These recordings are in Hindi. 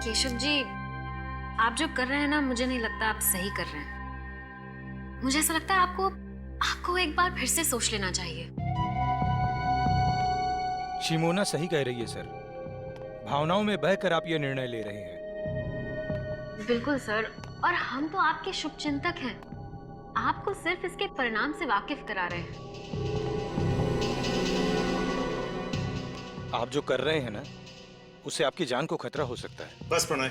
केशव जी, आप जो कर रहे हैं ना, मुझे नहीं लगता आप सही कर रहे हैं। मुझे ऐसा लगता है आपको एक बार फिर से सोच लेना चाहिए। शिमोना सही कह रही है सर। भावनाओं में बहकर आप ये निर्णय ले रहे हैं। बिल्कुल सर, और हम तो आपके शुभचिंतक हैं। आपको सिर्फ इसके परिणाम से वाकिफ करा रहे हैं। आप जो कर रहे हैं ना, उससे आपकी जान को खतरा हो सकता है। बस प्रणय,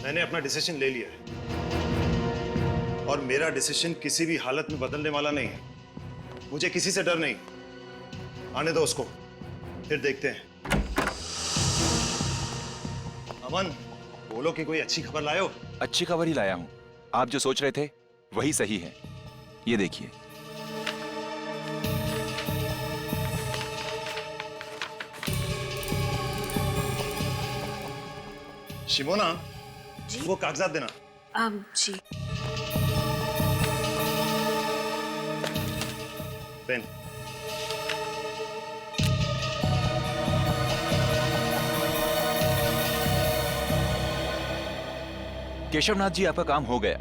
मैंने अपना डिसीजन ले लिया है और मेरा डिसीजन किसी भी हालत में बदलने वाला नहीं है। मुझे किसी से डर नहीं। आने दो उसको, फिर देखते हैं। अमन, बोलो कि कोई अच्छी खबर लाए हो। अच्छी खबर ही लाया हूं। आप जो सोच रहे थे वही सही है। ये देखिए। शिमोना, जी? वो कागजात देना। जी। पेन। केशवनाथ जी, आपका काम हो गया।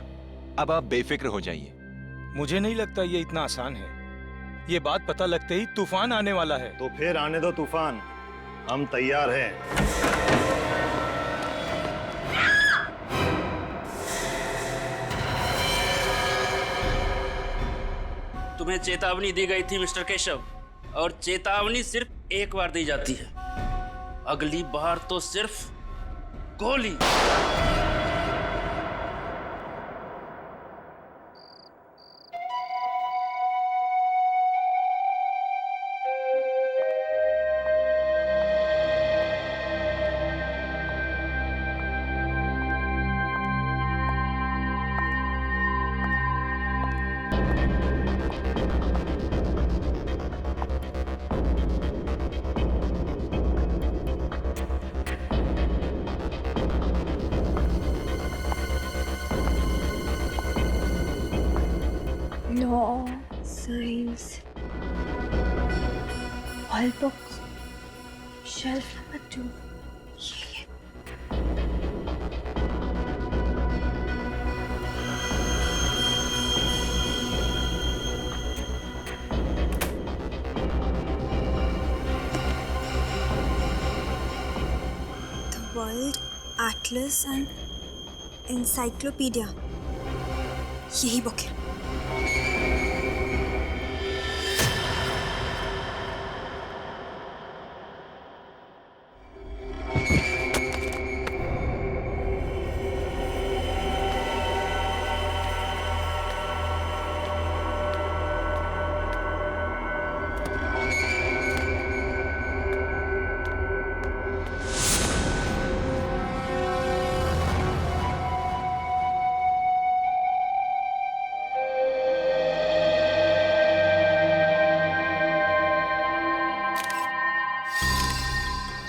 अब आप बेफिक्र हो जाइए। मुझे नहीं लगता ये इतना आसान है। ये बात पता लगते ही तूफान आने वाला है। तो फिर आने दो तूफान, हम तैयार हैं। तुम्हें चेतावनी दी गई थी मिस्टर केशव, और चेतावनी सिर्फ एक बार दी जाती है। अगली बार तो सिर्फ गोली। Law, science, all books, shelf number 2. The World Atlas and Encyclopedia. यही बुक है।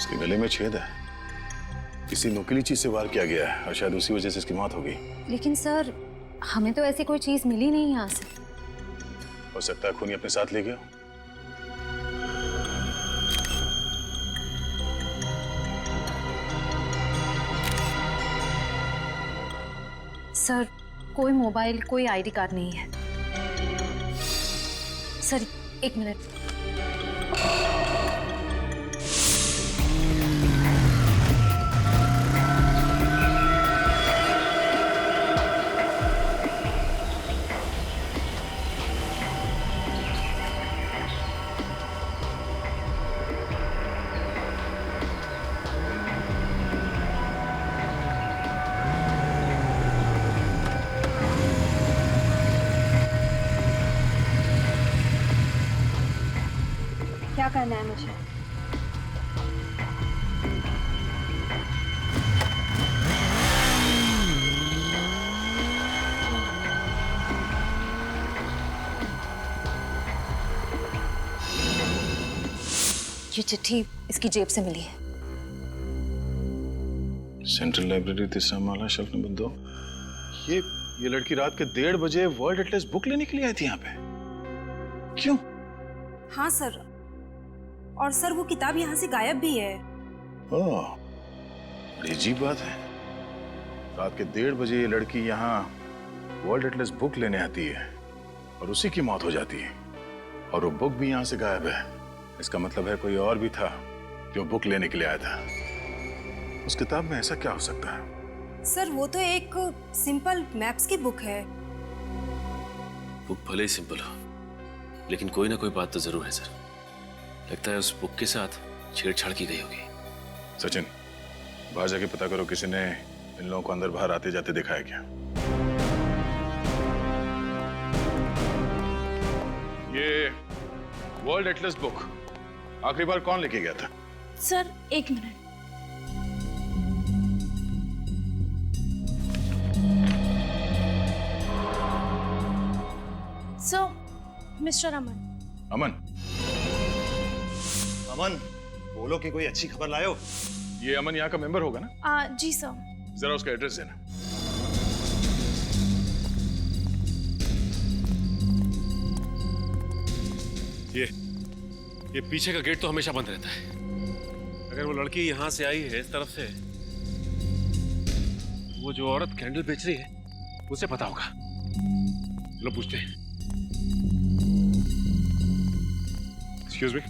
इसके गले में छेद है। किसी नुकीली चीज से वार किया गया है और शायद उसी वजह से इसकी मौत हो गई। लेकिन सर, हमें तो ऐसी कोई चीज मिली नहीं यहाँ से। हो सकता है खूनी अपने साथ ले गया। सर, कोई मोबाइल, कोई आईडी कार्ड नहीं है। सर, एक मिनट। क्या करना है मुझे? ये चिट्ठी इसकी जेब से मिली है। सेंट्रल लाइब्रेरी, तीसरा माला, शेल्फ नंबर 2। ये लड़की रात के 1:30 बजे वर्ल्ड एटलस बुक लेने के लिए आई थी यहाँ पे। क्यों? हाँ सर, और सर वो किताब यहाँ से गायब भी है। ओह, बड़ी अजीब बात है, रात के 1:30 बजे ये लड़की यहाँ वर्ल्ड एटलस बुक लेने आती है और उसी की मौत हो जाती है, और वो बुक भी यहाँ से गायब है। इसका मतलब है कोई और भी था जो बुक लेने के लिए आया था। उस किताब में ऐसा क्या हो सकता है? सर वो तो एक सिंपल मैप्स की बुक है। बुक भले ही सिंपल हो, लेकिन कोई ना कोई बात तो जरूर है सर। लगता है उस बुक के साथ छेड़छाड़ की गई होगी। सचिन, बाहर जाके पता करो किसी ने इन लोगों को अंदर बाहर आते जाते दिखा है क्या? ये वर्ल्ड एटलस बुक आखिरी बार कौन लेके गया था? Sir 1 minute. So mister Aman. Aman? Aman, बोलो कि कोई अच्छी खबर लाए हो। ये अमन यहाँ का मेंबर होगा ना? जी सर। जरा उसका एड्रेस देना। ये पीछे का गेट तो हमेशा बंद रहता है। अगर वो लड़की यहाँ से आई है इस तरफ से, वो जो औरत कैंडल बेच रही है उसे पता होगा। लो पूछते हैं। Excuse me.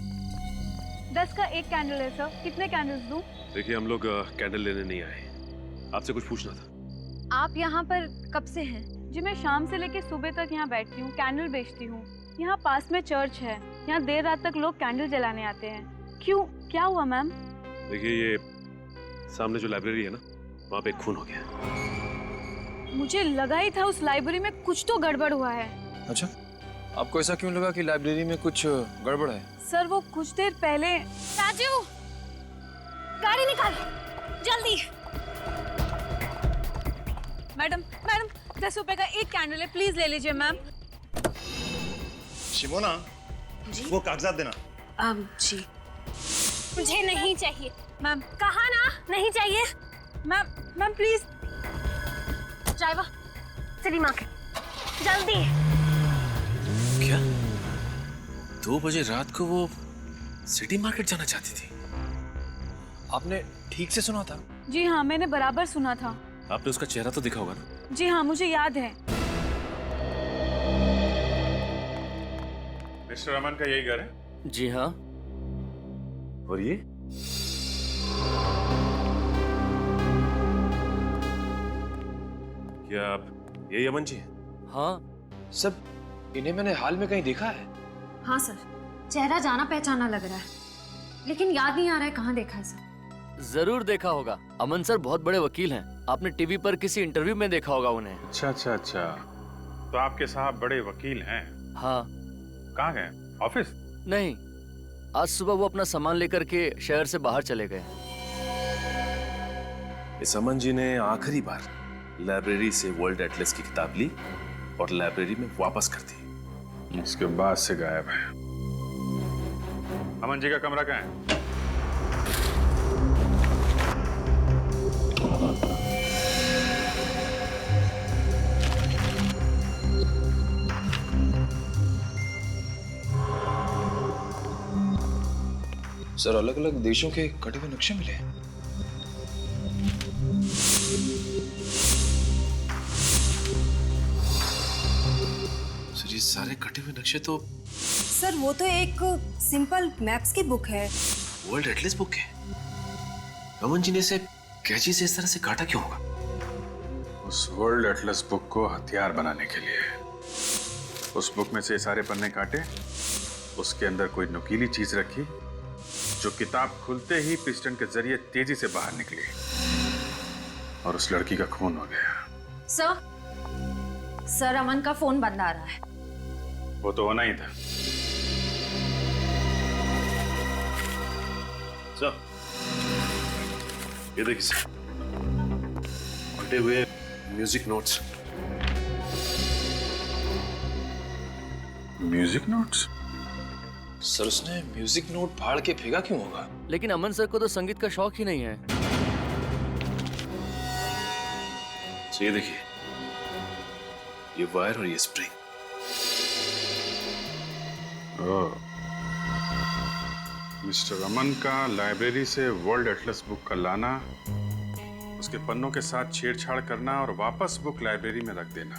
10 का 1 कैंडल है सर, कितने कैंडल्स दूं? देखिए हम लोग कैंडल लेने नहीं आए, आपसे कुछ पूछना था। आप यहाँ पर कब से हैं? जी मैं शाम से लेके सुबह तक यहाँ बैठती हूँ, कैंडल बेचती हूँ। यहाँ पास में चर्च है, यहाँ देर रात तक लोग कैंडल जलाने आते हैं। क्यों, क्या हुआ मैम? देखिए ये सामने जो लाइब्रेरी है ना, वहाँ पे एक खून हो गया। मुझे लगा ही था उस लाइब्रेरी में कुछ तो गड़बड़ हुआ है। अच्छा, आपको ऐसा क्यों लगा कि लाइब्रेरी में कुछ गड़बड़ है? सर वो कुछ देर पहले। राजू, गाड़ी निकाल जल्दी। मैडम 10 रुपए का 1 कैंडल है, प्लीज ले लीजिए मैम। शिमोना, वो कागजात देना। जी मुझे नहीं चाहिए मैम। कहा ना नहीं चाहिए ma'am please. Driver city market जल्दी। क्या 2 बजे रात को वो सिटी मार्केट जाना चाहती थी? आपने ठीक से सुना था? जी हाँ, मैंने बराबर सुना था। आपने उसका चेहरा तो देखा होगा ना? जी हाँ, मुझे याद है। मिस्टर अमन का यही घर है? जी हाँ। और ये क्या आप यही अमन जी हैं? हाँ सब, इन्हें मैंने हाल में कहीं देखा है। हाँ सर, चेहरा जाना पहचाना लग रहा है, लेकिन याद नहीं आ रहा है कहाँ देखा है सर। जरूर देखा होगा, अमन सर बहुत बड़े वकील हैं। आपने टीवी पर किसी इंटरव्यू में देखा होगा उन्हें। अच्छा, तो आपके साहब बड़े वकील हैं? हाँ। कहाँ गए? ऑफिस? नहीं, आज सुबह वो अपना सामान लेकर के शहर से बाहर चले गए। इस अमन जी ने आखिरी बार लाइब्रेरी से वर्ल्ड एटलस की किताब ली और लाइब्रेरी में वापस कर दी। उसके बाद से गायब है। अमन जी का कमरा कहाँ है? सर अलग अलग देशों के कटे हुए नक्शे मिले हैं। सर ये सारे कटे हुए नक्शे तो सर वो तो एक सिंपल मैप्स की बुक है। वर्ल्ड एटलस बुक है। अमन जी ने इसे कैंची से इस तरह से काटा क्यों होगा? उस वर्ल्ड एटलस बुक को हथियार बनाने के लिए। उस बुक में से सारे पन्ने काटे, उसके अंदर कोई नुकीली चीज रखी जो किताब खुलते ही पिस्टन के जरिए तेजी से बाहर निकली और उस लड़की का खून हो गया। सर अमन का फोन बंद आ रहा है। वो तो होना ही था। सर ये देखिए सर, फटे हुए music notes. Music notes? Sir उसने म्यूजिक नोट फाड़ के फेंका क्यों होगा? लेकिन अमन सर को तो संगीत का शौक ही नहीं है। तो ये देखिए, ये वायर और ये स्प्रिंग। मिस्टर अमन का लाइब्रेरी से वर्ल्ड एटलस बुक का लाना उसके पन्नों के साथ छेड़छाड़ करना और वापस बुक लाइब्रेरी में रख देना।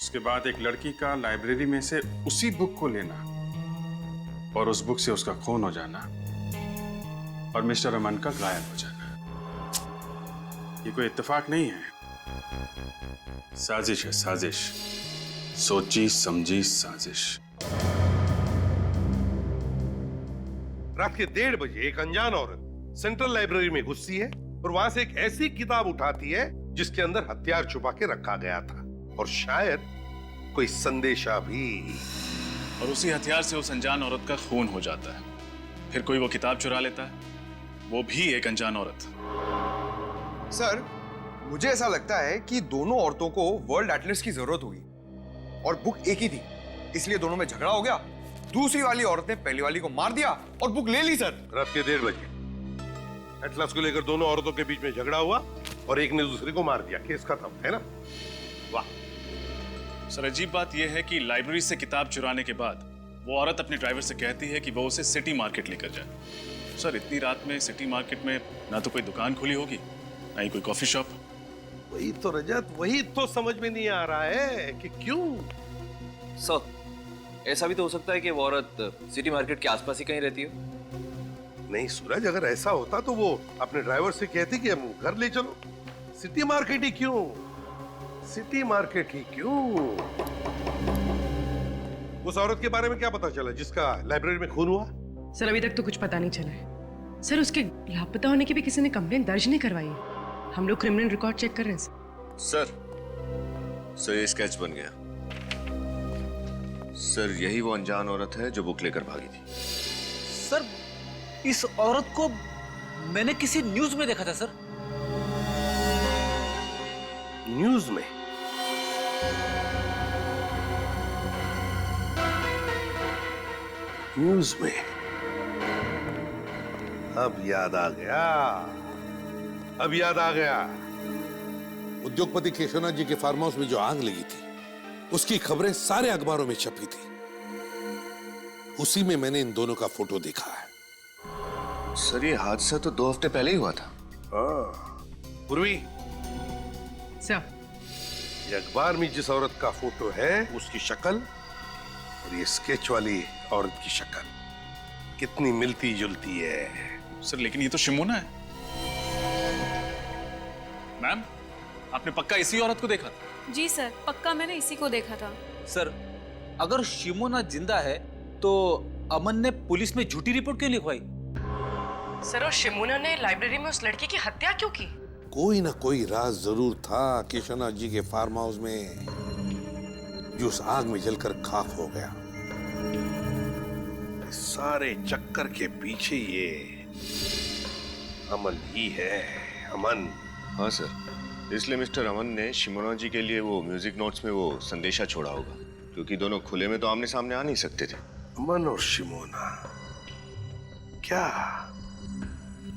उसके बाद एक लड़की का लाइब्रेरी में से उसी बुक को लेना और उस बुक से उसका खून हो जाना और मिस्टर अमन का गायब हो जाना। ये कोई इत्तेफाक नहीं है, साजिश है, साजिश, सोची समझी साजिश। रात के 1:30 बजे एक अनजान औरत सेंट्रल लाइब्रेरी में घुसती है और वहां से एक ऐसी किताब उठाती है जिसके अंदर हथियार छुपा के रखा गया था और शायद कोई संदेशा भी। और उसी हथियार से उस अनजान औरत का खून हो जाता है। फिर कोई वो किताब चुरा लेता है, वो भी एक अनजान औरत। सर, मुझे ऐसा लगता है कि दोनों औरतों को वर्ल्ड एटलस की जरूरत होगी और बुक एक ही थी, इसलिए दोनों में झगड़ा हो गया। दूसरी वाली औरत ने पहली वाली को मार दिया और बुक ले ली। सर, रात के 1:30 बजे एटलस को लेकर दोनों औरतों के बीच में झगड़ा हुआ और एक ने दूसरे को मार दिया, केस खत्म, है ना? वाह। सर, अजीब बात यह है कि लाइब्रेरी से किताब चुराने के बाद वो औरत अपने ड्राइवर से कहती है कि वो उसे सिटी मार्केट लेकर जाए। सर, इतनी रात में सिटी मार्केट में ना तो कोई दुकान खुली होगी, ना ही कोई कॉफी शॉप। वही तो रजत, वही तो समझ में नहीं आ रहा है कि क्यों। सर, ऐसा भी तो हो सकता है कि वो औरत सिटी मार्केट के आसपास ही कहीं रहती हो। नहीं सूरज, अगर ऐसा होता तो वो अपने ड्राइवर से कहती कि हम घर ले चलो। सिटी मार्केट ही क्यों? सिटी मार्केट ही क्यों? उस औरत के बारे में क्या पता चला जिसका लाइब्रेरी में खून हुआ? सर, अभी तक तो कुछ पता नहीं चला है। सर, उसके लापता होने की भी किसी ने कंप्लेंट दर्ज नहीं करवाई है। हम लोग क्रिमिनल रिकॉर्ड चेक कर रहे हैं। सर, ये स्केच बन गया। सर, यही वो अनजान औरत है जो बुक लेकर भागी थी। सर, इस औरत को मैंने किसी न्यूज में देखा था। सर, न्यूज में? न्यूज में? अब याद आ गया, अब याद आ गया। उद्योगपति केशवनाथ जी के फार्म हाउस में जो आग लगी थी, उसकी खबरें सारे अखबारों में छपी थी। उसी में मैंने इन दोनों का फोटो देखा है। सर, ये हादसा तो 2 हफ्ते पहले ही हुआ था। पूर्वी सर, ये अखबार में जिस औरत का फोटो है उसकी शक्ल और ये स्केच वाली औरत की शक्ल कितनी मिलती जुलती है। सर, लेकिन ये तो शिमोना है। मैम, आपने पक्का इसी औरत को देखा था? जी सर, पक्का मैंने इसी को देखा था। सर, अगर शिमोना जिंदा है तो अमन ने पुलिस में झूठी रिपोर्ट क्यों लिखवाई? सर, और शिमोना ने लाइब्रेरी में उस लड़की की हत्या क्यों की? कोई ना कोई राज जरूर था केशवनाथ जी के फार्म हाउस में, जो उस आग में जलकर खाक हो गया। सारे चक्कर के पीछे ये अमन ही है, अमन। हाँ सर, इसलिए मिस्टर अमन ने शिमोना जी के लिए वो म्यूजिक नोट्स में वो संदेशा छोड़ा होगा, क्योंकि दोनों खुले में तो आमने सामने आ नहीं सकते थे। अमन और शिमोना, क्या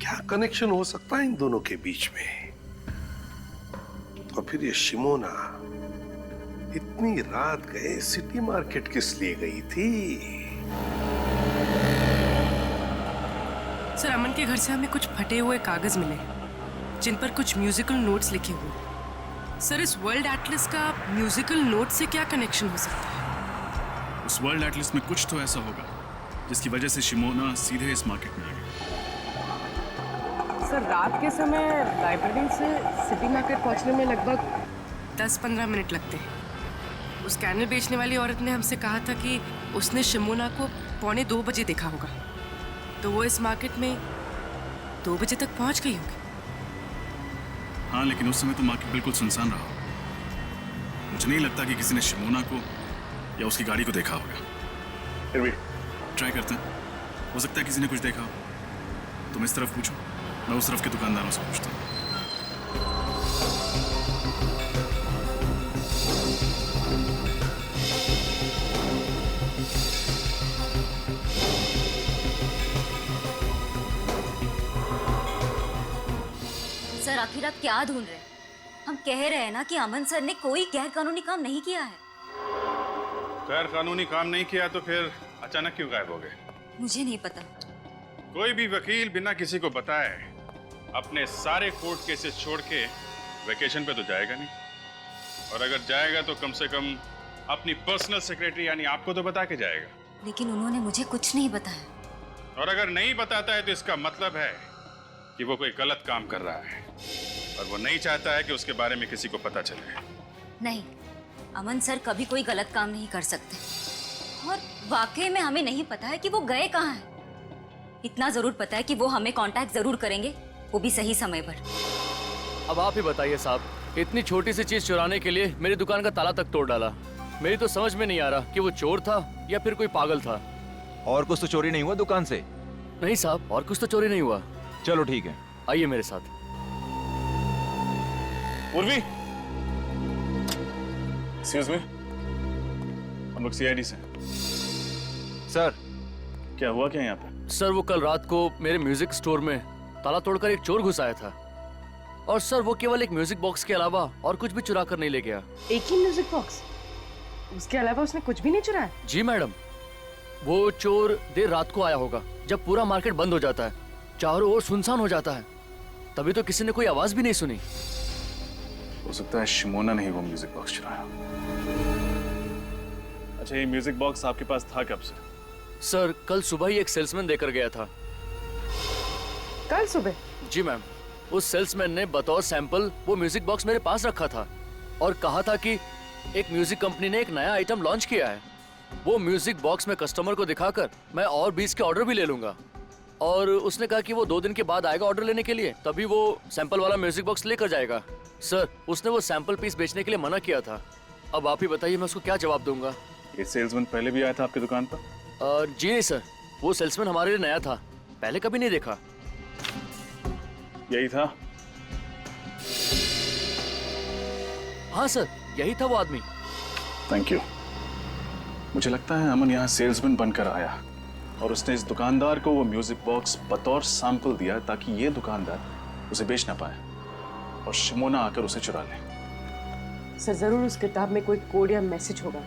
क्या कनेक्शन हो सकता है इन दोनों के बीच में? और फिर ये शिमोना इतनी रात गए सिटी मार्केट किस लिए गई थी? सर, अमन के घर से हमें कुछ फटे हुए कागज मिले जिन पर कुछ म्यूजिकल नोट्स लिखे हुए। सर, इस वर्ल्ड एटलस का म्यूजिकल नोट से क्या कनेक्शन हो सकता है? उस वर्ल्ड एटलस में कुछ तो ऐसा होगा जिसकी वजह से शिमोना सीधे इस मार्केट में आ गई। सर, रात के समय लाइब्रेरी से सिटी मार्केट पहुंचने में लगभग 10-15 मिनट लगते हैं। उस कैनल बेचने वाली औरत ने हमसे कहा था कि उसने शिमोना को 1:45 बजे देखा होगा, तो वो इस मार्केट में 2 बजे तक पहुंच गई होगी। हाँ, लेकिन उस समय तो मार्केट बिल्कुल सुनसान रहा। मुझे नहीं लगता कि किसी ने शिमोना को या उसकी गाड़ी को देखा होगा। फिर भी ट्राई करते हैं, हो सकता है किसी ने कुछ देखा हो। तुम इस तरफ पूछो, मैं उस तरफ के दुकानदारों से पूछता हूँ। सर, आखिर आप क्या ढूंढ रहे हैं? हम कह रहे हैं ना कि अमन सर ने कोई गैर कानूनी काम नहीं किया है। गैर कानूनी काम नहीं किया तो फिर अचानक क्यों गायब हो गए? मुझे नहीं पता। कोई भी वकील बिना किसी को बताए अपने सारे कोर्ट केसेस छोड़ के वेकेशन पे तो जाएगा नहीं, और अगर जाएगा तो कम से कम अपनी पर्सनल सेक्रेटरी यानी आपको तो बता के जाएगा। लेकिन उन्होंने मुझे कुछ नहीं बताया। और अगर नहीं बताता है तो इसका मतलब है कि वो कोई गलत काम कर रहा है और वो नहीं चाहता है कि उसके बारे में किसी को पता चले। नहीं, अमन सर कभी कोई गलत काम नहीं कर सकते, और वाकई में हमें नहीं पता है कि वो गए कहाँ हैं। इतना जरूर पता है कि वो हमें कांटेक्ट जरूर करेंगे, वो भी सही समय पर। अब आप ही बताइए साहब, इतनी छोटी सी चीज चुराने के लिए मेरी दुकान का ताला तक तोड़ डाला। मेरी तो समझ में नहीं आ रहा कि वो चोर था या फिर कोई पागल था। और कुछ तो चोरी नहीं हुआ दुकान से? नहीं साहब, और कुछ तो चोरी नहीं हुआ। चलो ठीक है, आइए मेरे साथ। उर्वी, एक्सक्यूज मी, हम लोग सीआईडी से। सर क्या हुआ क्या यहाँ पे? सर वो कल रात को मेरे म्यूजिक स्टोर में ताला तोड़कर एक चोर घुस आया था, और सर वो केवल एक म्यूजिक बॉक्स के अलावा और कुछ भी चुरा कर नहीं ले गया। एक ही म्यूजिक बॉक्स? उसके अलावा उसने कुछ भी नहीं चुराया? जी मैडम, वो चोर देर रात को आया होगा जब पूरा मार्केट बंद हो जाता है, चारों ओर सुनसान हो जाता है, तभी तो किसी ने कोई आवाज भी नहीं सुनी। हो सकता है शिमोना ने ही वो म्यूजिक बॉक्स चुराया। अच्छा, ये म्यूजिक बॉक्स आपके पास था कब से? सर कल सुबह ही एक सेल्समैन देकर गया था। कल सुबह? जी मैम, उस सेल्समैन ने बतौर सैंपल वो म्यूजिक बॉक्स मेरे पास रखा था और कहा था कि एक म्यूजिक कंपनी ने एक नया आइटम लॉन्च किया है, वो म्यूजिक बॉक्स में कस्टमर को दिखाकर मैं और 20 के ऑर्डर भी ले लूंगा। और उसने कहा कि वो 2 दिन के बाद आएगा ऑर्डर लेने के लिए, तभी वो सैंपल वाला म्यूजिक बॉक्स लेकर जाएगा। सर उसने वो सैंपल पीस बेचने के लिए मना किया था। अब आप ही बताइए मैं उसको क्या जवाब दूंगा। ये सेल्समैन पहले भी आया था आपकी दुकान पर? जी नहीं सर, वो सेल्समैन हमारे लिए नया था, पहले कभी नहीं देखा। यही था? हाँ सर, यही था वो आदमी। Thank you. मुझे लगता है अमन यहाँ सेल्समैन बनकर आया और उसने इस दुकानदार को वो म्यूजिक बॉक्स बतौर सैंपल दिया ताकि ये दुकानदार उसे बेच ना पाए और शिमोना आकर उसे चुरा ले। सर जरूर उस किताब में कोई कोड या मैसेज होगा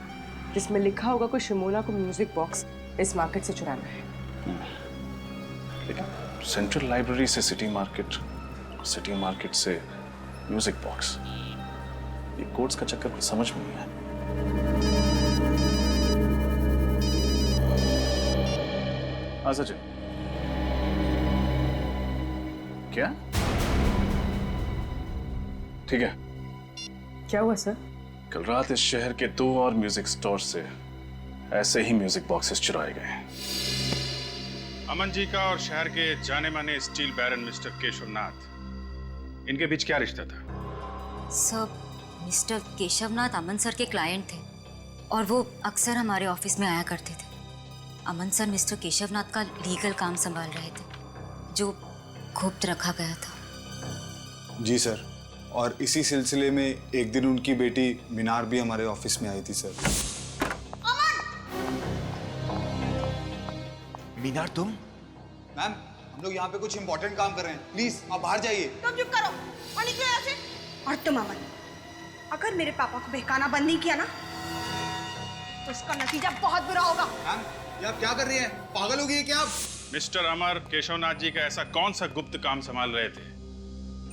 जिसमें लिखा होगा कि शिमोना को म्यूजिक बॉक्स इस मार्केट से चुराना है। लेकिन सेंट्रल लाइब्रेरी से सिटी मार्केट से म्यूजिक बॉक्स, ये कोड्स का चक्कर कुछ समझ में नहीं आया। हाँ सचिन, क्या? ठीक है। क्या हुआ सर? कल रात इस शहर के 2 और म्यूजिक स्टोर से ऐसे ही म्यूजिक बॉक्सेस चुराए गए। अमन जी का और शहर के जाने माने स्टील बैरन मिस्टर केशवनाथ, इनके बीच क्या रिश्ता था? सब मिस्टर केशवनाथ अमन सर के क्लाइंट थे और वो अक्सर हमारे ऑफिस में आया करते थे। अमन सर मिस्टर केशवनाथ का लीगल काम संभाल रहे थे जो गुप्त रखा गया था। जी सर, और इसी सिलसिले में एक दिन उनकी बेटी मीनार भी हमारे ऑफिस में आई थी सर। मीनार तुम? मैम, हम लोग यहाँ पे कुछ इम्पोर्टेंट काम कर रहे हैं, प्लीज आप बाहर जाइए। तुम चुप करो और निकलो यहाँ से। और तुम अमन, अगर मेरे पापा को बहकाना बंद नहीं किया ना तो उसका नतीजा बहुत बुरा होगा। मैम, ये आप क्या कर रही हैं? पागल हो गई है क्या आप? मिस्टर अमर केशवनाथ जी का ऐसा कौन सा गुप्त काम संभाल रहे थे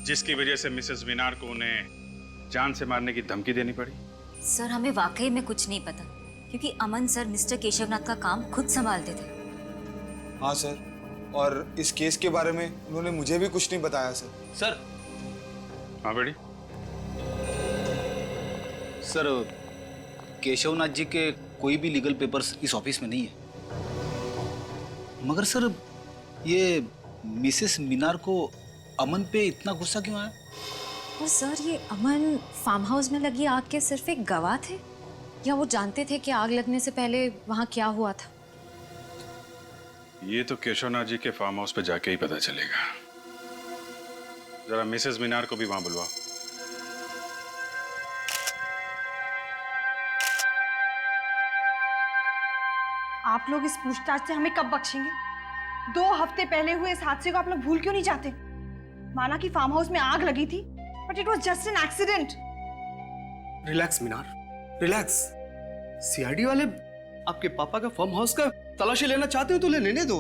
जिसकी वजह से मिसेस मीनार को उन्हें जान से मारने की धमकी देनी पड़ी? सर हमें वाकई में कुछ नहीं पता क्योंकि अमन सर मिस्टर केशवनाथ का काम खुद संभालते थे। हाँ सर, और इस केस के बारे में उन्होंने मुझे भी कुछ नहीं बताया सर। सर। हाँ बेटी। सर केशवनाथ जी के कोई भी लीगल पेपर्स इस ऑफिस में नहीं है, मगर सर ये मिसेस मीनार को अमन पे इतना गुस्सा क्यों आया? और सर ये अमन फार्म हाउस में लगी आग के सिर्फ एक गवाह थे या वो जानते थे कि आग लगने से पहले वहां क्या हुआ था? ये तो केशवनाथ जी के फार्म हाउस पे जाके ही पता चलेगा। जरा मिसेस मीनार को भी वहां बुलवाओ। आप लोग इस पूछताछ से हमें कब बख्शेंगे? 2 हफ्ते पहले हुए इस हादसे को आप लोग भूल क्यों नहीं जाते? माना कि फार्म हाउस में आग लगी थी, but it was just an accident. Relax Minar, relax. CID वाले आपके पापा का फार्म हाउस का तलाशी लेना चाहते हो तो लेने दो,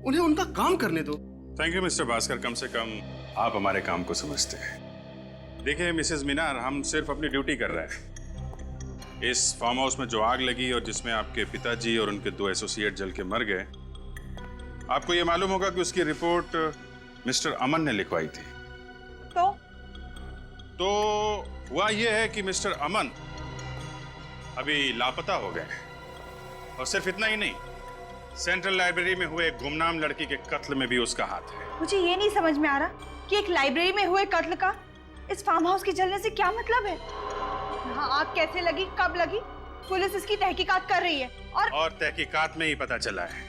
उन्हें उनका काम करने दो। थैंक यू मिस्टर भास्कर, कम से कम आप हमारे काम को समझते हैं। देखिए मिसेस मीनार, हम सिर्फ अपनी ड्यूटी कर रहे हैं। इस फार्म हाउस में जो आग लगी और जिसमें आपके पिताजी और उनके 2 एसोसिएट जल के मर गए, आपको ये मालूम होगा कि उसकी रिपोर्ट मिस्टर अमन ने लिखवाई थी। तो हुआ ये है कि मिस्टर अमन अभी लापता हो गए हैं। और सिर्फ इतना ही नहीं, सेंट्रल लाइब्रेरी में हुए एक गुमनाम लड़की के कत्ल में भी उसका हाथ है। मुझे ये नहीं समझ में आ रहा कि एक लाइब्रेरी में हुए कत्ल का इस फार्म हाउस के जलने से क्या मतलब है। यहाँ आग कैसे लगी, कब लगी, पुलिस इसकी तहकीकात कर रही है। और तहकीकात में ही पता चला है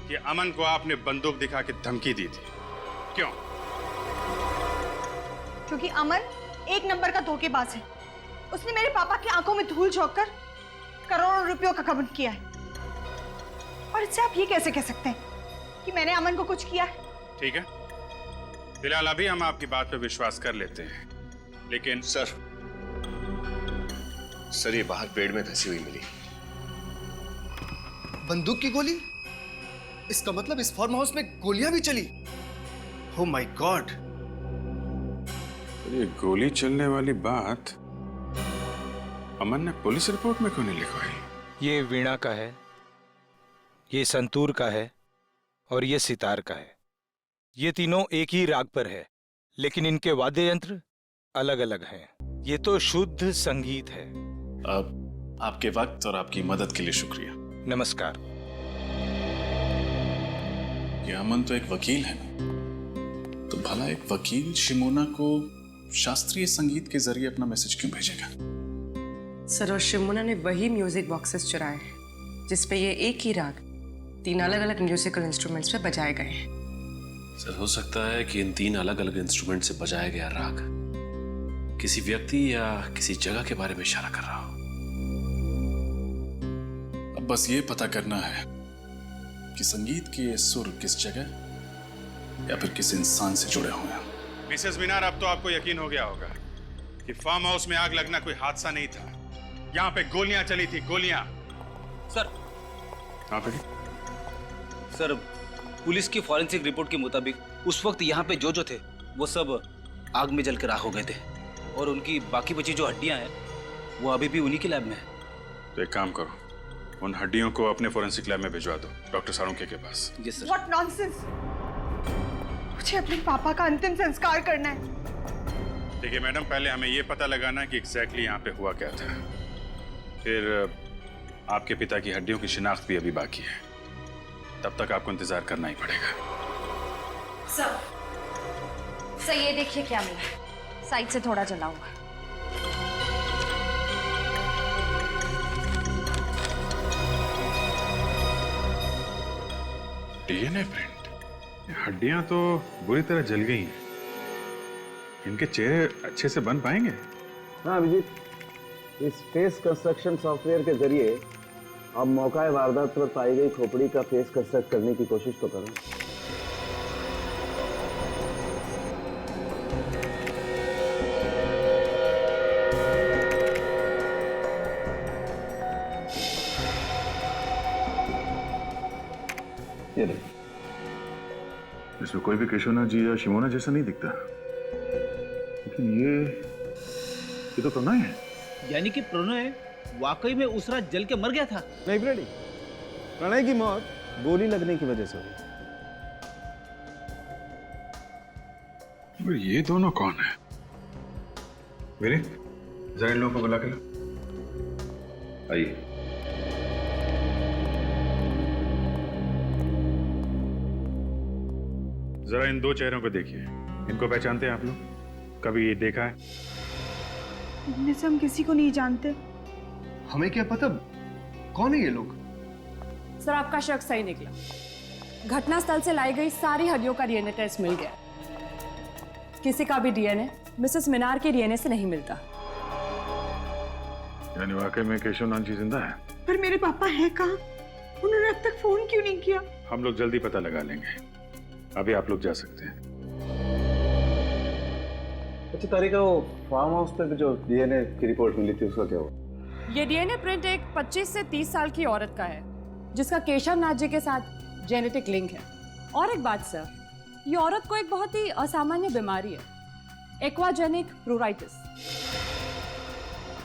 कि अमन को आपने बंदूक दिखा के धमकी दी थी। क्यों? क्योंकि अमन एक नंबर का धोखेबाज है। उसने मेरे पापा की आंखों में धूल झोंक कर करोड़ों रुपयों का कबूल किया है। और इससे आप ये कैसे कह सकते हैं कि मैंने अमन को कुछ किया है? ठीक है, फिलहाल अभी हम आपकी बात पर विश्वास कर लेते हैं, लेकिन सर ये बाहर पेड़ में धंसी हुई मिली। बंदूक की गोली? इसका मतलब इस फार्म हाउस में गोलियां भी चली। Oh my God. ये गोली चलने वाली बात अमन ने पुलिस रिपोर्ट में क्यों नहीं लिखवाई? ये वीणा का है, ये संतूर का है और ये सितार का है। ये तीनों एक ही राग पर है, लेकिन इनके वाद्य यंत्र अलग अलग हैं। ये तो शुद्ध संगीत है। आपके वक्त और आपकी मदद के लिए शुक्रिया। नमस्कार। ये अमन तो एक वकील है ना, तो भला एक वकील शिमोना को शास्त्रीय संगीत के जरिए अपना मैसेज क्यों भेजेगा? सर, और शिमोना ने वही म्यूजिक बॉक्सेस चुराए हैं जिसपे ये एक ही राग 3 अलग अलग म्यूजिकल इंस्ट्रूमेंट्स पे बजाए गए हैं। सर, हो सकता है कि इन 3 अलग अलग इंस्ट्रूमेंट से बजाया गया राग किसी व्यक्ति या किसी जगह के बारे में इशारा कर रहा हो। अब बस ये पता करना है कि संगीत के ये सुर किस जगह या फिर किस इंसान से जुड़े हुए हैं। मिसेस मीनार, अब तो आपको यकीन हो गया होगा कि फार्म हाउस में आग लगना कोई हादसा नहीं था। यहाँ पे गोलियां चली थी, गोलियां। सर, हाँ पे सर, पुलिस की फॉरेंसिक रिपोर्ट के मुताबिक उस वक्त यहाँ पे जो थे वो सब आग में जल के राख हो गए थे, और उनकी बाकी बची जो हड्डियां हैं वो अभी भी उन्हीं के लैब में है। तो एक काम करो, उन हड्डियों को अपने फॉरेंसिक लैब में भिजवा दो, डॉक्टर साळुंखे के पास। Yes sir. What nonsense! मुझे अपने पापा का अंतिम संस्कार करना है। देखिए मैडम, पहले हमें ये पता लगाना है कि एग्जैक्टली यहाँ पे हुआ क्या था। फिर आपके पिता की हड्डियों की शिनाख्त भी अभी बाकी है, तब तक आपको इंतजार करना ही पड़ेगा। सर ये देखिए क्या मिला, साइड से थोड़ा जला हुआ। DNA print. हड्डियां तो बुरी तरह जल गई हैं। इनके चेहरे अच्छे से बन पाएंगे? हाँ अभिजीत, इस फेस कंस्ट्रक्शन सॉफ्टवेयर के जरिए अब मौका वारदात पर पाई गई खोपड़ी का फेस कंस्ट्रक्ट करने की कोशिश तो करो। ये देखो, इसमें कोई भी केशवनाथ जी या शिमोना जैसा नहीं दिखता, लेकिन ये तो प्रणय है। यानी कि प्रणय वाकई में उस रात जल के मर गया था। नहीं ब्रेडी, प्रणय की मौत गोली लगने की वजह से हुई। ये दोनों कौन है? मेरे जरा इन लोगों को बुला के ला। आइए। जरा इन 2 चेहरों को देखिए, इनको पहचानते हैं आप लोग? कभी ये देखा है? इनमें से हम किसी को नहीं जानते। हमें क्या पता कौन है ये लोग? सर, आपका शक सही निकला। घटनास्थल से लाई गई सारी हड्डियों का डीएनए टेस्ट मिल गया। किसी का भी डीएनए मिसेस मीनार के डीएनए से नहीं मिलता। यानी वाकई में केशवनाथ जी जिंदा है? पर मेरे पापा हैं कहाँ? उन्होंने अब तक फोन क्यों नहीं किया? हम लोग जल्दी पता लगा लेंगे, अभी आप लोग जा सकते हैं। अच्छा तारिका, वो फार्म हाउस पे जो डीएनए की रिपोर्ट मिली थी उसका क्या हुआ? ये डीएनए प्रिंट एक 25 से 30 साल की औरत का है जिसका केशव नाथ जी के साथ जेनेटिक लिंक है। और एक बात सर, ये औरत को एक बहुत ही असामान्य बीमारी है, एक्वाजेनिक प्लूराइटिस।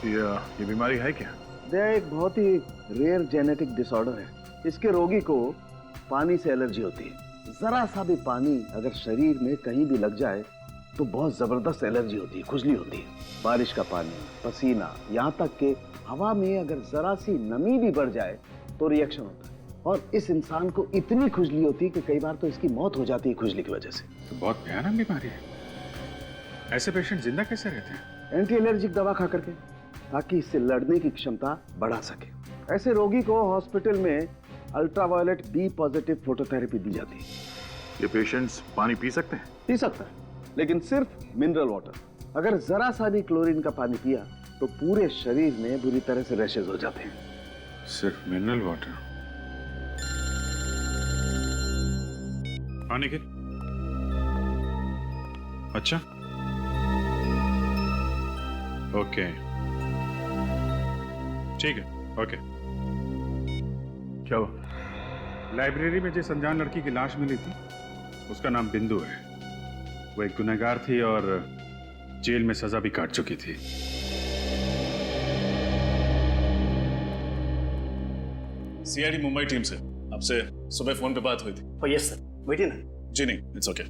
ये बीमारी है क्या? यह एक बहुत ही रेयर जेनेटिक डिसऑर्डर है। इसके रोगी को पानी से एलर्जी होती है। जरा सा भी पानी अगर शरीर में कहीं भी लग जाए तो बहुत जबरदस्त एलर्जी होती है, खुजली होती है। बारिश का पानी, पसीना, यहाँ तक कि हवा में अगर जरा सी नमी भी बढ़ जाए तो रिएक्शन होता है। और इस इंसान को इतनी खुजली होती है कि कई बार तो इसकी मौत हो जाती है खुजली की वजह से। तो बहुत भयानक बीमारी है। ऐसे पेशेंट जिंदा कैसे रहते हैं? एंटी एलर्जिक दवा खा करके, ताकि इससे लड़ने की क्षमता बढ़ा सके। ऐसे रोगी को हॉस्पिटल में अल्ट्रावायलेट बी पॉजिटिव फोटोथेरेपी दी जाती है। ये पेशेंट्स पानी पी सकते हैं? पी सकता है, लेकिन सिर्फ मिनरल वाटर। अगर जरा सा भी क्लोरीन का पानी पिया तो पूरे शरीर में बुरी तरह से रैशेज हो जाते हैं। सिर्फ मिनरल वाटर? पानी के? अच्छा, ओके, ठीक है, ओके। क्या हुआ? लाइब्रेरी में जिस अनजान लड़की की लाश मिली थी उसका नाम बिंदु है। वो एक गुनहगार थी और जेल में सजा भी काट चुकी थी। सीआईडी मुंबई टीम से आपसे सुबह फोन पे बात हुई थी। यस सर, बैठिए ना। जी नहीं, इट्स ओके।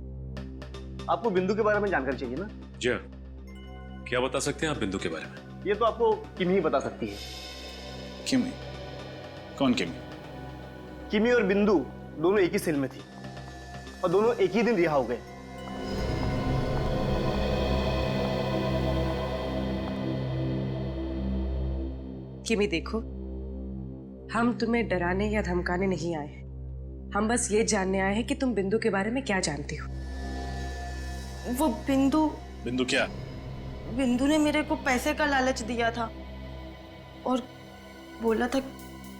आपको बिंदु के बारे में जानकारी चाहिए ना? जी हाँ, क्या बता सकते हैं आप बिंदु के बारे में? ये तो आपको किमी ही बता सकती है। किमी? कौन किमी? किमी और बिंदु दोनों एक ही सेल में थी और दोनों एक ही दिन रिहा हो गए। किमी देखो, हम तुम्हें डराने या धमकाने नहीं आए हैं। हम बस ये जानने आए हैं कि तुम बिंदु के बारे में क्या जानती हो। वो बिंदु क्या? बिंदु ने मेरे को पैसे का लालच दिया था और बोला था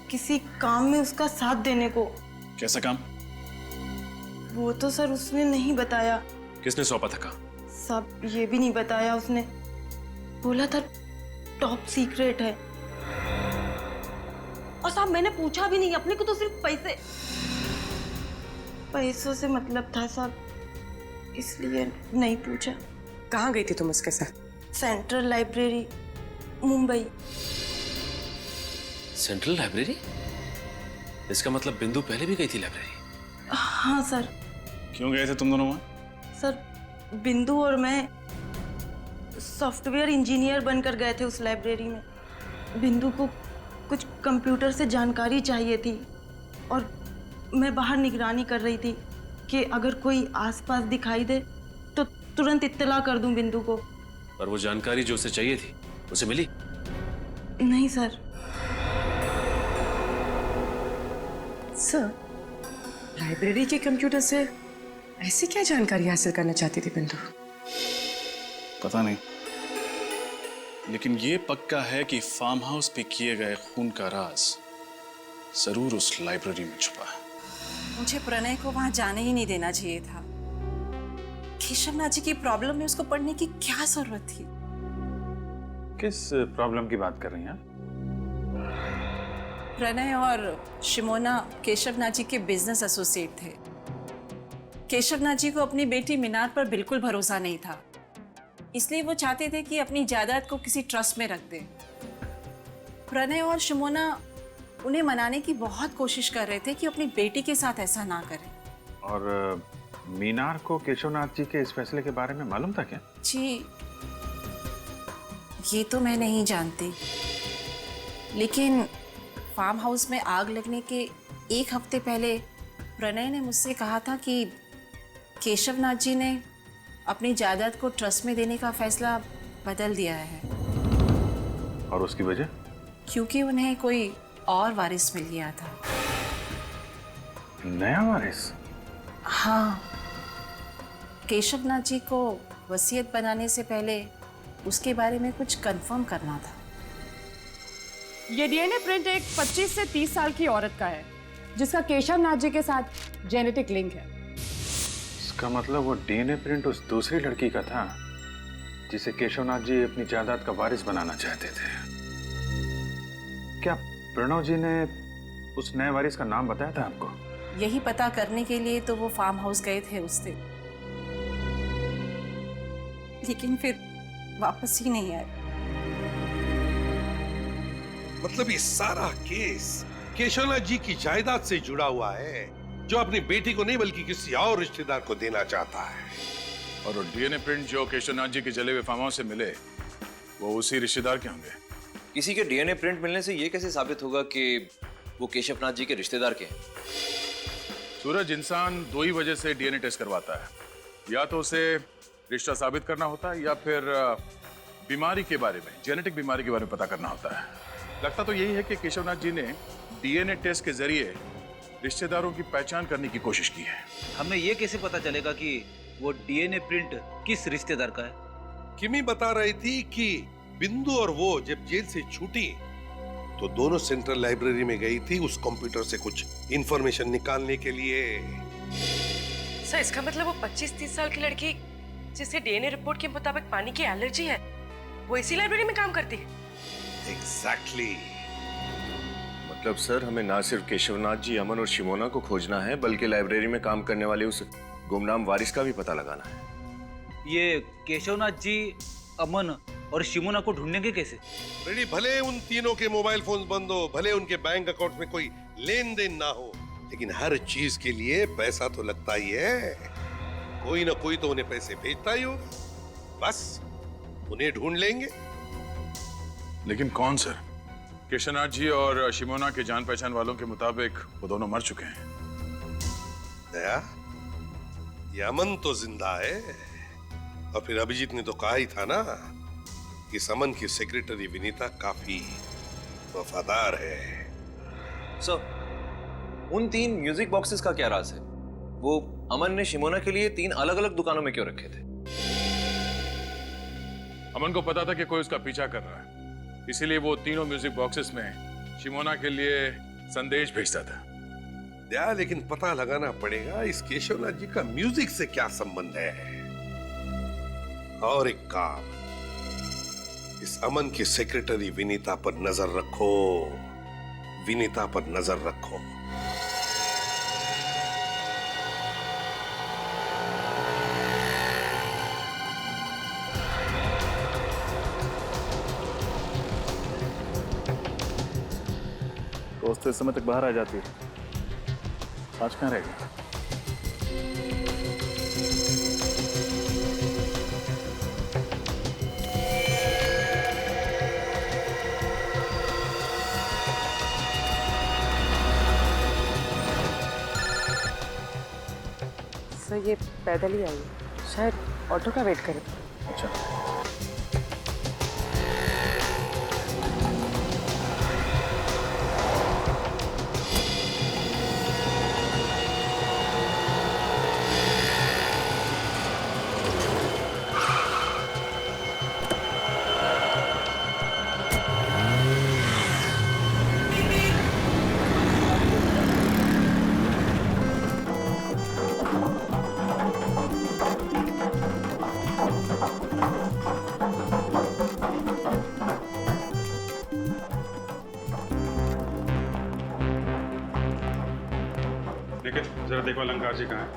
किसी काम में उसका साथ देने को। कैसा काम? वो तो सर उसने नहीं बताया। किसने सौंपा था काम? सब ये भी नहीं बताया उसने। बोला था टॉप सीक्रेट है। और साहब मैंने पूछा भी नहीं, अपने को तो सिर्फ पैसों से मतलब था साहब, इसलिए नहीं पूछा। कहाँ गई थी तुम उसके साथ? Central library, Mumbai. Central library? इसका मतलब बिंदु पहले भी गई थी लाइब्रेरी? हाँ सर। क्यों गए थे तुम दोनों वहां? सर बिंदु और मैं सॉफ्टवेयर इंजीनियर बनकर गए थे उस लाइब्रेरी में। बिंदु को कुछ कंप्यूटर से जानकारी चाहिए थी और मैं बाहर निगरानी कर रही थी कि अगर कोई आसपास दिखाई दे तो तुरंत इत्तला कर दूं बिंदु को। पर वो जानकारी जो उसे चाहिए थी उसे मिली? नहीं सर। सर, लाइब्रेरी के कंप्यूटर से ऐसी क्या जानकारी हासिल करना चाहती थी बिंदु? पता नहीं, लेकिन ये पक्का है कि फार्म हाउस पे किए गए खून का राज जरूर उस लाइब्रेरी में छुपा है। मुझे प्रणय को वहां जाने ही नहीं देना चाहिए था। केशवनाथ जी की प्रॉब्लम में उसको पढ़ने की क्या जरूरत थी? किस प्रॉब्लम की बात कर रही हैं? प्रणय और शिमोना केशवनाथ जी के बिजनेस एसोसिएट थे। केशवनाथ जी को अपनी बेटी मीनार पर बिल्कुल भरोसा नहीं था, इसलिए वो चाहते थे कि अपनी जायदाद को किसी ट्रस्ट में रख दें। प्रणय और शिमोना उन्हें मनाने की बहुत कोशिश कर रहे थे कि अपनी बेटी के साथ ऐसा ना करें। और मीनार को केशवनाथ जी के इस फैसले के बारे में मालूम था क्या? जी, ये तो मैं नहीं जानती, लेकिन फार्म हाउस में आग लगने के एक हफ्ते पहले प्रणय ने मुझसे कहा था कि केशवनाथ जी ने अपनी जायदाद को ट्रस्ट में देने का फैसला बदल दिया है। और उसकी वजह? क्योंकि उन्हें कोई और वारिस मिल गया था। नया वारिस? हाँ, केशवनाथ जी को वसीयत बनाने से पहले उसके बारे में कुछ कंफर्म करना था। ये डीएनए प्रिंट एक 25 से 30 साल की औरत का है जिसका केशवनाथ जी के साथ जेनेटिक लिंक है। इसका मतलब वो डीएनए प्रिंट उस दूसरी लड़की का था जिसे केशवनाथ जी अपनी जायदाद का वारिस बनाना चाहते थे। क्या प्रणव जी ने उस नए वारिस का नाम बताया था आपको? यही पता करने के लिए तो वो फार्म हाउस गए थे उस दिन। लेकिन फिर वापस ही नहीं आए। मतलब ये सारा केस केशवनाथ जी की जायदाद से जुड़ा हुआ है, जो अपनी बेटी को नहीं बल्कि किसी और रिश्तेदार को देना चाहता है। और डीएनए प्रिंट जो केशवनाथ जी के जले हुए फार्म हाउस से मिले वो उसी रिश्तेदार के होंगे। किसी के डीएनए प्रिंट मिलने से ये कैसे साबित होगा कि वो केशवनाथ जी के रिश्तेदार के हैं? सूरज, इंसान दो ही वजह से डीएनए टेस्ट करवाता है, या तो उसे रिश्ता साबित करना होता है या फिर बीमारी के बारे में, जेनेटिक बीमारी के बारे में पता करना होता है। लगता तो यही है कि केशवनाथ जी ने डीएनए टेस्ट के जरिए रिश्तेदारों की पहचान करने की कोशिश की है। हमें ये कैसे पता चलेगा कि वो डीएनए प्रिंट किस रिश्तेदार का है? किमी बता रही थी कि बिंदु और वो जब जेल से छूटी तो दोनों सेंट्रल लाइब्रेरी में गई थी उस कंप्यूटर से कुछ इंफॉर्मेशन निकालने के लिए। सर इसका मतलब वो 25-30 साल की लड़की जिसे डीएनए रिपोर्ट के मुताबिक पानी की एलर्जी है, वो इसी लाइब्रेरी में काम करती है। एग्जैक्टली। मतलब सर, हमें ना सिर्फ केशवनाथ जी, अमन और शिमोना को खोजना है, बल्कि लाइब्रेरी में काम करने वाले उस गुमनाम वारिस का भी पता लगाना है। ये केशवनाथ जी, अमन और शिमोना को ढूंढेंगे कैसे? रेडी, भले उन तीनों के मोबाइल फोन बंद हो, भले उनके बैंक अकाउंट में कोई लेन देन ना हो, लेकिन हर चीज के लिए पैसा तो लगता ही है। कोई ना कोई तो उन्हें पैसे भेजता ही होगा। बस उन्हें ढूंढ लेंगे। लेकिन कौन सर? केशवनाथ जी और शिमोना के जान पहचान वालों के मुताबिक वो दोनों मर चुके हैं। दया, ये अमन तो जिंदा है, और फिर अभिजीत ने तो कहा ही था ना कि अमन की सेक्रेटरी विनीता काफी वफादार है। सर, उन 3 म्यूजिक बॉक्सेस का क्या राज है? वो अमन ने शिमोना के लिए 3 अलग अलग दुकानों में क्यों रखे थे? अमन को पता था कि कोई उसका पीछा कर रहा है, इसीलिए वो तीनों म्यूजिक बॉक्सेस में शिमोना के लिए संदेश भेजता था। दया, लेकिन पता लगाना पड़ेगा इस केशवनाथ जी का म्यूजिक से क्या संबंध है। और एक काम, इस अमन की सेक्रेटरी विनीता पर नजर रखो, विनीता पर नजर रखो। दोस्त इस समय तक बाहर आ जाती है, आज कहाँ रहेगी? सर ये पैदल ही आई है, शायद ऑटो का वेट करे। अच्छा, जरा देखो अलंकार जी कहाँ है।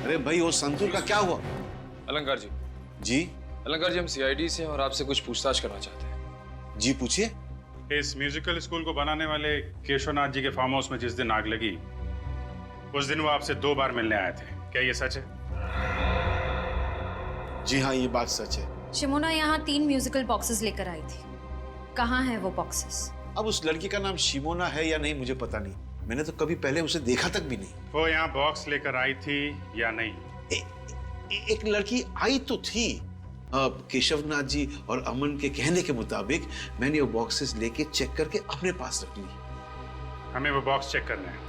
अरे भाई, वो संतूर का क्या हुआ? अलंकार जी। जी अलंकार जी, हम सीआईडी से हैं और आपसे कुछ पूछताछ करना चाहते हैं। जी पूछिए। इस म्यूजिकल स्कूल को बनाने वाले केशवनाथ जी के फार्म हाउस में जिस दिन आग लगी, उस दिन वो आपसे 2 बार मिलने आए थे, क्या ये सच है? जी हाँ, ये बात सच है। शिमोना यहाँ 3 म्यूजिकल बॉक्सेस लेकर आई थी। कहाँ है वो बॉक्सेस? अब उस लड़की का नाम शिमोना है या नहीं मुझे पता नहीं, मैंने तो कभी पहले उसे देखा तक भी नहीं। वो यहाँ बॉक्स लेकर आई थी या नहीं? एक लड़की आई तो थी। केशवनाथ जी और अमन के कहने के मुताबिक मैंने वो बॉक्सेस लेके चेक करके अपने पास रख ली। हमें वो बॉक्स चेक करना है।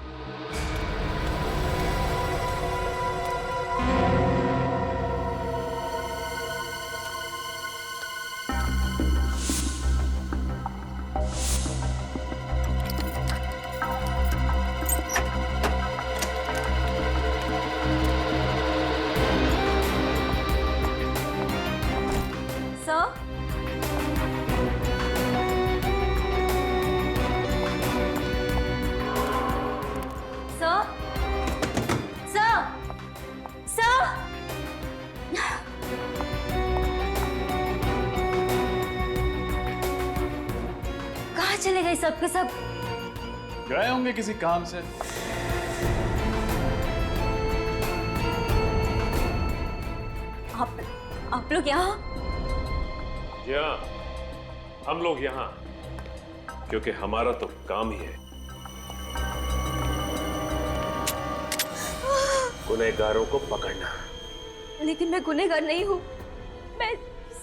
सर, चले गए सबके सब? गए होंगे किसी काम से। आप लोग यहाँ? जी हाँ, हम लोग यहाँ क्योंकि हमारा तो काम ही है गुनहगारों को पकड़ना। लेकिन मैं गुनहगार नहीं हूँ। मैं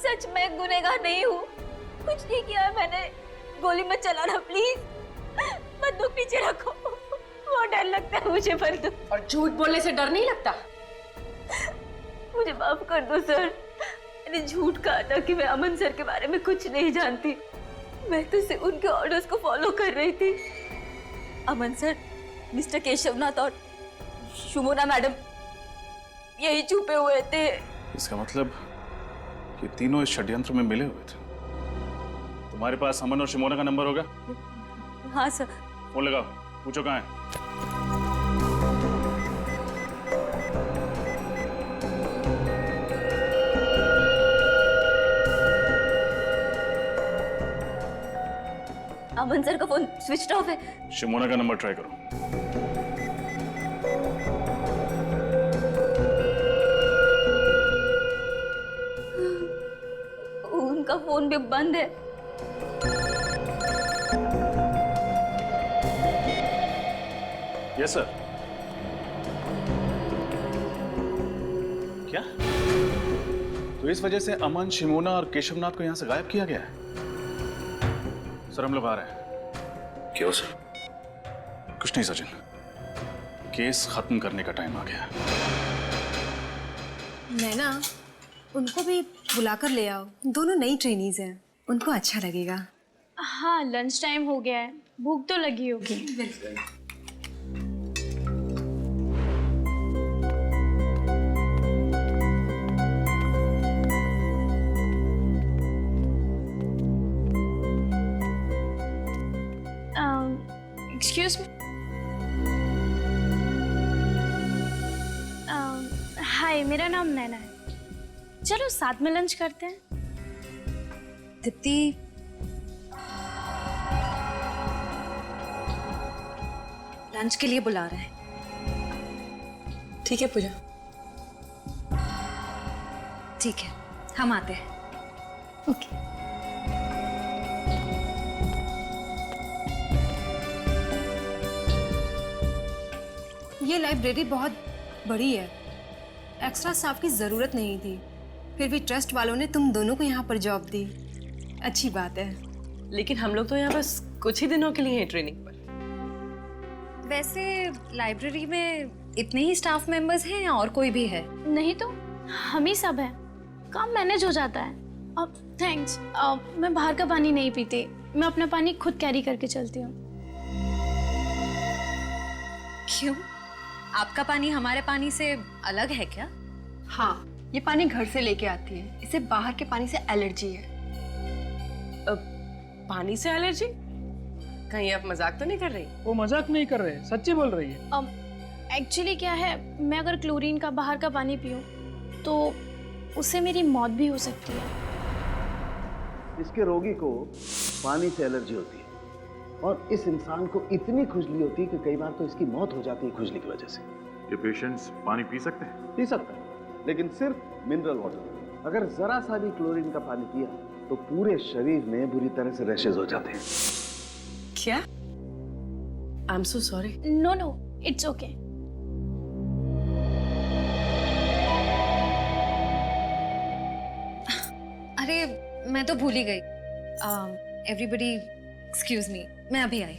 सच में गुनहगार नहीं हूँ। कुछ नहीं किया है मैंने। गोली मत चलाना प्लीज। बंदूक पीछे रखो। बहुत डर लगता है मुझे बंदूक। और झूठ बोलने से डर नहीं लगता? मुझे माफ कर दो सर। मैंने झूठ कहा था कि मैं अमन सर के बारे में कुछ नहीं जानती। मैं तो सिर्फ उनके ऑर्डर्स को फॉलो कर रही थी। अमन सर, मिस्टर केशवनाथ और शिमोना मैडम यही छुपे हुए थे। इसका मतलब ये तीनों इस षड्यंत्र में मिले हुए थे। तुम्हारे पास अमन और शिमोना का नंबर होगा? हाँ सर। फोन लगाओ, पूछो कहाँ है। अमन सर का फोन स्विच ऑफ है। शिमोना का नंबर ट्राई करो। उनका फोन भी बंद है। Yes sir. क्या? तो इस वजह से अमन, शिमोना और केशवनाथ को यहां से गायब किया गया है? सर हम लोग आ रहे हैं। क्यों सर? कुछ नहीं सचिन, केस खत्म करने का टाइम आ गया। नैना, उनको भी बुलाकर ले आओ। दोनों नई ट्रेनीज हैं, उनको अच्छा लगेगा। हाँ, लंच टाइम हो गया है, भूख तो लगी होगी। बिल्कुल। Excuse me. हाय, मेरा नाम नैना है। चलो साथ में लंच करते हैं। दीप्ति, लंच के लिए बुला रहे हैं। ठीक है पूजा। ठीक है, हम आते हैं। ओके। ये लाइब्रेरी बहुत बड़ी है। एक्स्ट्रा स्टाफ की जरूरत नहीं थी, फिर भी ट्रस्ट वालों ने तुम दोनों को यहाँ पर जॉब दी। अच्छी बात है। लेकिन हम लोग तो यहाँ बस कुछ ही दिनों के लिए हैं ट्रेनिंग पर। वैसे लाइब्रेरी में इतने ही स्टाफ मेंबर्स हैं या और कोई भी है? नहीं तो हम ही सब हैं। काम मैनेज हो जाता है। अब थैंक्स। मैं बाहर का पानी नहीं पीती। मैं अपना पानी खुद कैरी करके चलती हूँ। क्यों? आपका पानी हमारे पानी से अलग है क्या? हाँ, ये पानी घर से लेके आती है। इसे बाहर के पानी से एलर्जी है। पानी से एलर्जी? कहीं आप मजाक तो नहीं कर रही? वो मजाक नहीं कर रहे, सच्ची बोल रही है। एक्चुअली क्या है, मैं अगर क्लोरीन का बाहर का पानी पीऊं तो उससे मेरी मौत भी हो सकती है। इसके रोगी को पानी से एलर्जी होती है और इस इंसान को इतनी खुजली होती है कि कई बार तो इसकी मौत हो जाती है खुजली की वजह से। ये पेशेंट्स पानी पी सकते हैं? पी सकता है, लेकिन सिर्फ मिनरल वाटर। अगर जरा सा भी क्लोरीन का पानी पिया तो पूरे शरीर में बुरी तरह से रैशेज हो जाते हैं। क्या? I am so sorry. No no, it's okay. अरे मैं तो भूल ही गई। एवरीबडी एक्सक्यूज मी, मैं अभी आई।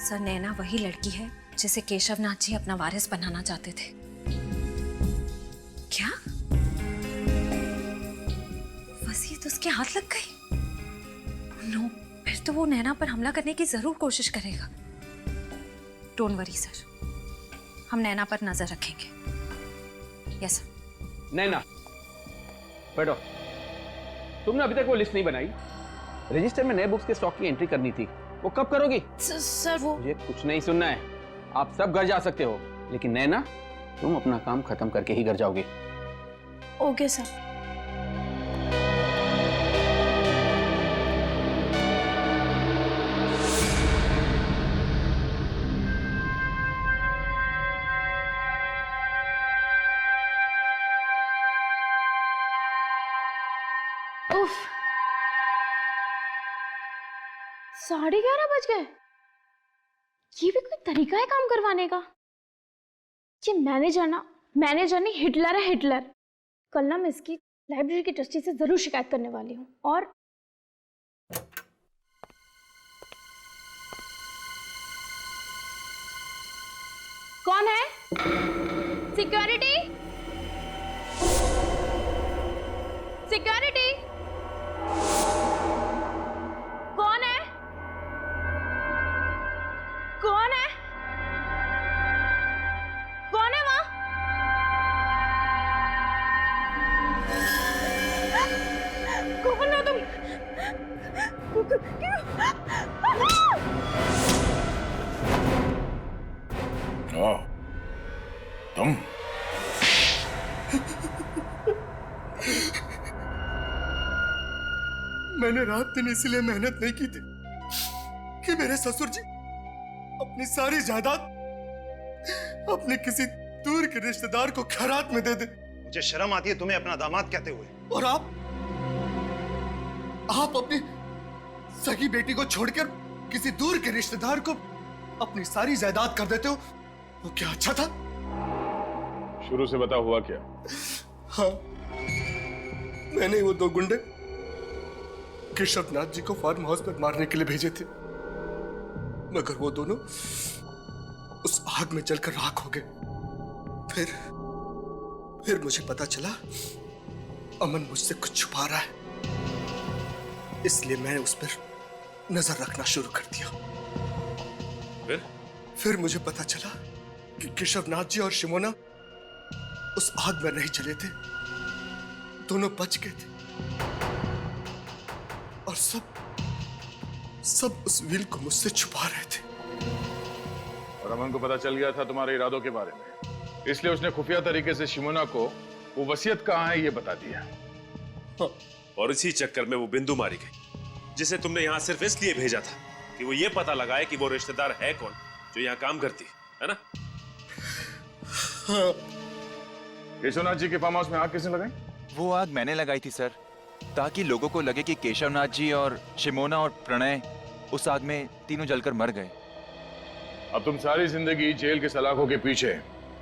सर, नैना वही लड़की है जिसे केशवनाथ जी अपना वारिस बनाना चाहते थे। क्या? वसीयत उसके हाथ लग गई? नो, फिर तो वो नैना पर हमला करने की जरूर कोशिश करेगा। डोंट वरी सर, हम नैना पर नजर रखेंगे। Yes sir. नैना, बैठो। तुमने अभी तक वो लिस्ट नहीं बनाई। रजिस्टर में नए बुक्स के स्टॉक की एंट्री करनी थी, वो कब करोगी? सर वो मुझे कुछ नहीं सुनना है। आप सब घर जा सकते हो, लेकिन नैना तुम अपना काम खत्म करके ही घर जाओगे। Okay sir. उफ, 11:30 बज गए। ये भी कोई तरीका है काम करवाने का? ये मैनेजर नहीं हिटलर है, हिटलर। कल ना मैं इसकी लाइब्रेरी की ट्रस्टी से जरूर शिकायत करने वाली हूँ। और कौन है? सिक्योरिटी, सिक्योरिटी, कौन है? कौन है? कौन है वहां? कौन हो तुम? तुम मैंने रात दिन इसलिए मेहनत नहीं की थी कि मेरे ससुर जी अपनी सारी जायदाद अपने किसी दूर के रिश्तेदार को खैरात में दे दे। मुझे शर्म आती है तुम्हें अपना दामाद कहते हुए। और आप अपनी सगी बेटी को छोड़कर किसी दूर के रिश्तेदार को अपनी सारी जायदाद कर देते हो, वो क्या अच्छा था? शुरू से बता हुआ क्या? हाँ, मैंने वो 2 गुंडे केशवनाथ जी को फार्म हाउस पर मारने के लिए भेजे थे, मगर वो दोनों उस आग में जलकर राख हो गए। फिर मुझे पता चला अमन मुझसे कुछ छुपा रहा है, इसलिए मैंने उस पर नजर रखना शुरू कर दिया। फिर मुझे पता चला कि केशवनाथ जी और शिमोना उस आग में नहीं जले थे, दोनों बच गए थे। और सब उस व्हील को मुझसे छुपा रहे थे। और अमन को पता चल गया था तुम्हारे इरादों के बारे में, इसलिए उसने खुफिया तरीके से शिमोना को वो वसीयत कहाँ है ये बता दिया। और इसी चक्कर में वो बिंदु मारी गई, जिसे तुमने यहाँ सिर्फ इसलिए भेजा था कि वो ये पता लगाए कि वो रिश्तेदार है कौन जो यहाँ काम करती है ना? केशवनाथ जी के फार्म हाउस में आग किसने लगाई? वो आग मैंने लगाई थी सर, ताकि लोगों को लगे कि केशवनाथ जी और शिमोना और प्रणय उस आग में तीनों जलकर मर गए। अब तुम सारी जिंदगी जेल के सलाखों के पीछे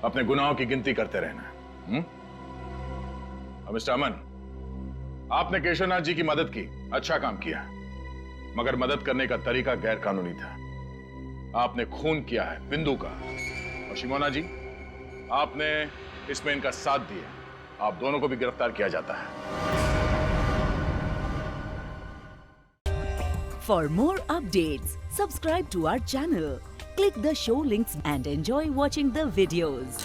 अपने गुनाहों की गिनती करते रहना। अब मिस्टर अमन, आपने केशवनाथ जी की मदद की, अच्छा काम किया, मगर मदद करने का तरीका गैर कानूनी था। आपने खून किया है बिंदु का, और शिमोना जी आपने इसमें इनका साथ दिया। आप दोनों को भी गिरफ्तार किया जाता है। For more updates, subscribe to our channel, click the show links and enjoy watching the videos.